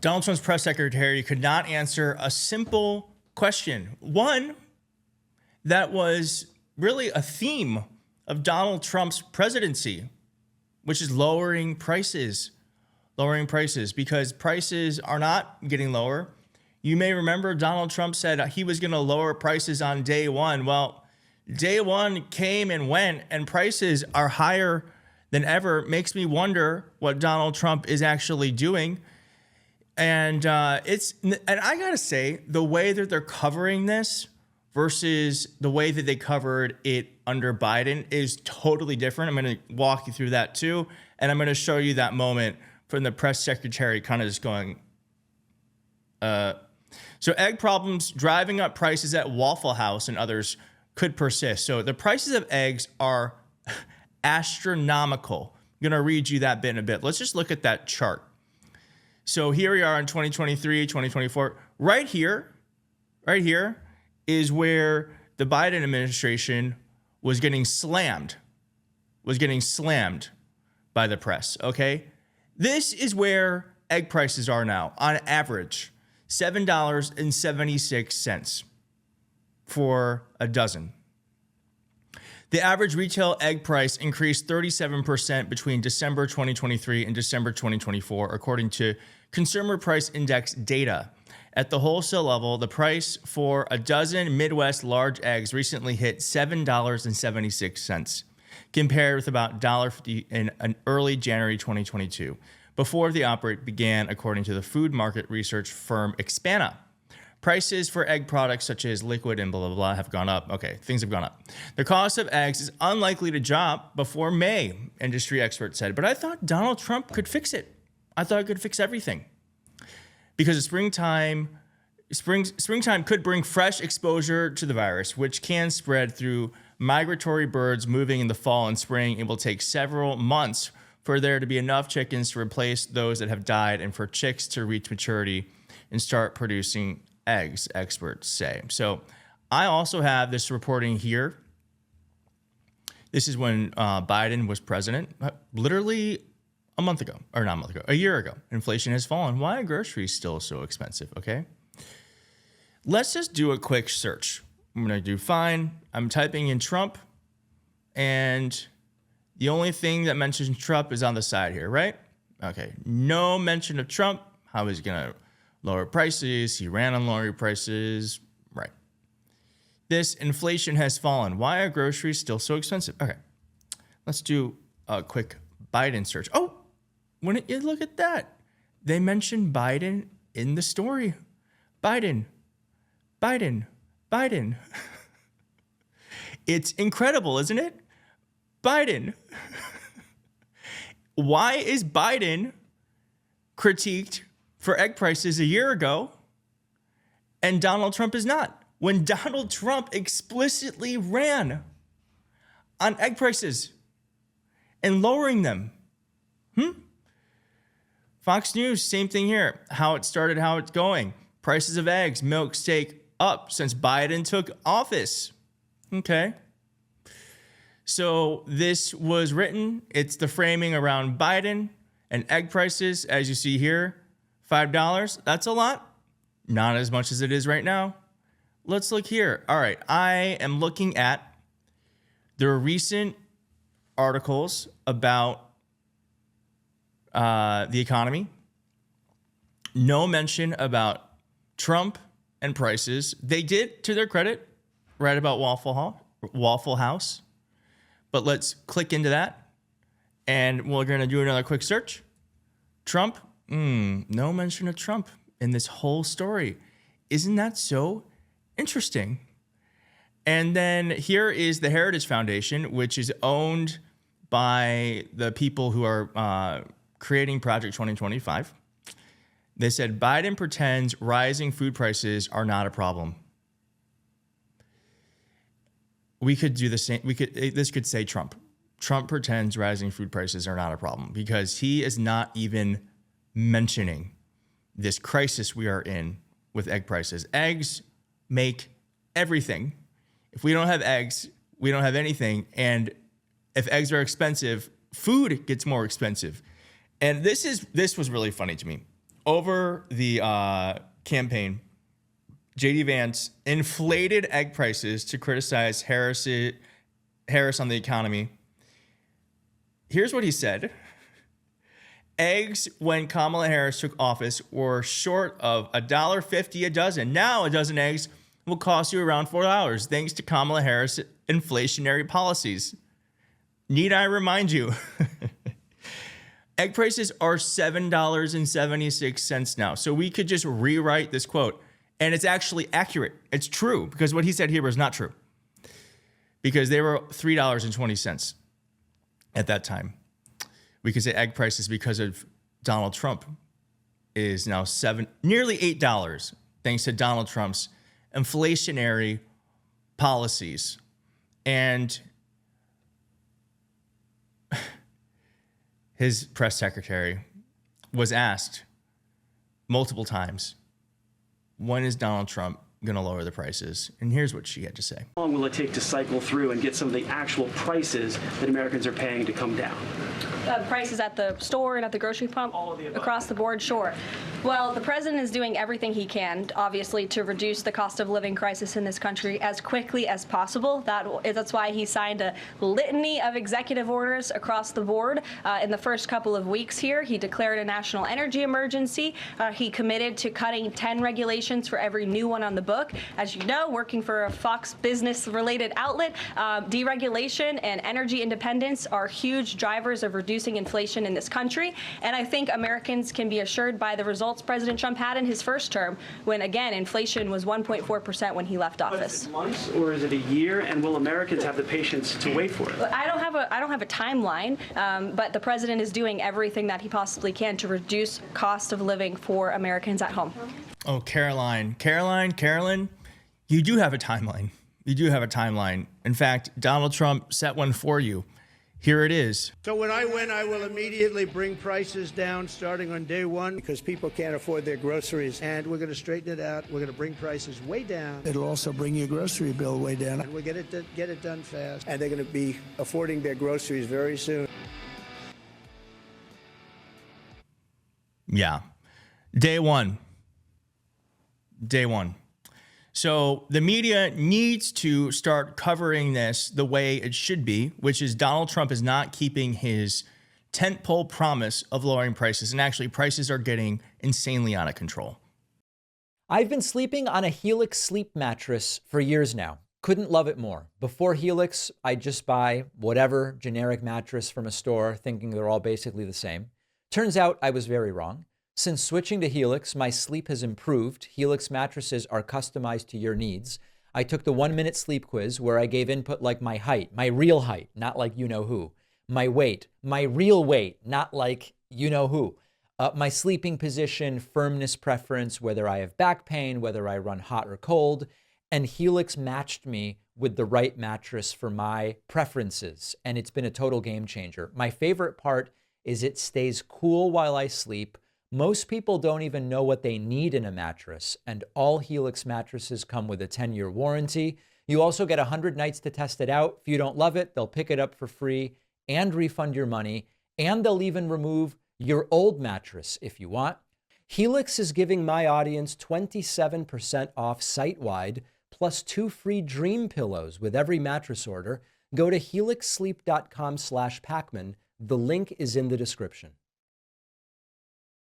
Donald Trump's press secretary could not answer a simple question. One that was really a theme of Donald Trump's presidency, which is lowering prices, because prices are not getting lower. You may remember Donald Trump said he was going to lower prices on day one. Well, day one came and went, and prices are higher than ever. Makes me wonder what Donald Trump is actually doing. And I gotta say, the way that they're covering this versus the way that they covered it under Biden is totally different. I'm going to walk you through that too, and I'm going to show you that moment from the press secretary kind of just going, so egg problems driving up prices at Waffle House and others could persist. So the prices of eggs are astronomical. I'm going to read you that bit in a bit. Let's just look at that chart. So here we are in 2023, 2024. Right here is where the Biden administration was getting slammed by the press, okay? This is where egg prices are now, on average, $7.76 for a dozen. The average retail egg price increased 37% between December 2023 and December 2024, according to Consumer Price Index data. At the wholesale level, the price for a dozen Midwest large eggs recently hit $7.76, compared with about $1.50 in early January 2022, before the outbreak began, according to the food market research firm Expana. Prices for egg products such as liquid and blah, blah, blah have gone up. Okay, things have gone up. The cost of eggs is unlikely to drop before May, industry experts said. But I thought Donald Trump could fix it. I thought it could fix everything. Because springtime could bring fresh exposure to the virus, which can spread through migratory birds moving in the fall and spring. It will take several months for there to be enough chickens to replace those that have died and for chicks to reach maturity and start producing eggs, experts say. So I also have this reporting here. This is when Biden was president, literally a year ago. Inflation has fallen. Why are groceries still so expensive? Okay. Let's just do a quick search. I'm going to do fine. I'm typing in Trump, and the only thing that mentions Trump is on the side here, right? Okay. No mention of Trump. How he's going to lower prices. He ran on lowering prices. Right. This inflation has fallen. Why are groceries still so expensive? Okay. Let's do a quick Biden search. Oh, when you look at that, they mentioned Biden in the story. Biden. It's incredible, isn't it? Biden. Why is Biden critiqued for egg prices a year ago and Donald Trump is not? When Donald Trump explicitly ran on egg prices and lowering them. Fox News, same thing here. How it started, how it's going. Prices of eggs, milk, steak up since Biden took office. Okay. So this was written. It's the framing around Biden and egg prices. As you see here, $5. That's a lot. Not as much as it is right now. Let's look here. All right. I am looking at the recent articles about the economy. No mention about Trump and prices. They did, to their credit, write about Waffle House. But let's click into that, and we're going to do another quick search. Trump, no mention of Trump in this whole story. Isn't that so interesting? And then here is the Heritage Foundation, which is owned by the people who are creating Project 2025. They said Biden pretends rising food prices are not a problem. We could do the same. This could say Trump. Trump pretends rising food prices are not a problem because he is not even mentioning this crisis we are in with egg prices. Eggs make everything. If we don't have eggs, we don't have anything. And if eggs are expensive, food gets more expensive. And this was really funny to me. over the campaign, J.D. Vance inflated egg prices to criticize Harris on the economy. Here's what he said. Eggs, when Kamala Harris took office, were short of $1.50 a dozen. Now a dozen eggs will cost you around $4, thanks to Kamala Harris' inflationary policies. Need I remind you? Egg prices are $7.76 now. So we could just rewrite this quote, and it's actually accurate. It's true, because what he said here was not true, because they were $3.20 at that time. We could say egg prices, because of Donald Trump, is now nearly $8, thanks to Donald Trump's inflationary policies. And his press secretary was asked multiple times, when is Donald Trump going to lower the prices? And here's what she had to say. How long will it take to cycle through and get some of the actual prices that Americans are paying to come down? Prices at the store and at the grocery pump? All of the above. Across the board, sure. Well, the president is doing everything he can, obviously, to reduce the cost of living crisis in this country as quickly as possible. That's why he signed a litany of executive orders across the board. In the first couple of weeks here, he declared a national energy emergency. He committed to cutting 10 regulations for every new one on the book. As you know, working for a Fox Business-related outlet, deregulation and energy independence are huge drivers of reducing inflation in this country. And I think Americans can be assured by the results President Trump had in his first term, when, again, inflation was 1.4% when he left office. Is it months or is it a year? And will Americans have the patience to wait for it? I don't have a timeline, but the president is doing everything that he possibly can to reduce cost of living for Americans at home. Oh, Carolyn, you do have a timeline. You do have a timeline. In fact, Donald Trump set one for you. Here it is. So when I win, I will immediately bring prices down starting on day one, because people can't afford their groceries. And we're going to straighten it out. We're going to bring prices way down. It'll also bring your grocery bill way down. And we'll get it done fast. And they're going to be affording their groceries very soon. Yeah. Day one. So the media needs to start covering this the way it should be, which is Donald Trump is not keeping his tentpole promise of lowering prices. And actually, prices are getting insanely out of control. I've been sleeping on a Helix sleep mattress for years now. Couldn't love it more. Before Helix, I'd just buy whatever generic mattress from a store, thinking they're all basically the same. Turns out I was very wrong. Since switching to Helix, my sleep has improved. Helix mattresses are customized to your needs. I took the 1-minute sleep quiz where I gave input like my height, my real height, not like you know who. My weight, my real weight, not like you know who. My sleeping position, firmness preference, whether I have back pain, whether I run hot or cold. And Helix matched me with the right mattress for my preferences. And it's been a total game changer. My favorite part is it stays cool while I sleep. Most people don't even know what they need in a mattress, and all Helix mattresses come with a 10-year warranty. You also get 100 nights to test it out. If you don't love it, they'll pick it up for free and refund your money, and they'll even remove your old mattress if you want. Helix is giving my audience 27% off site-wide, plus 2 free dream pillows with every mattress order. Go to helixsleep.com/Pacman. The link is in the description.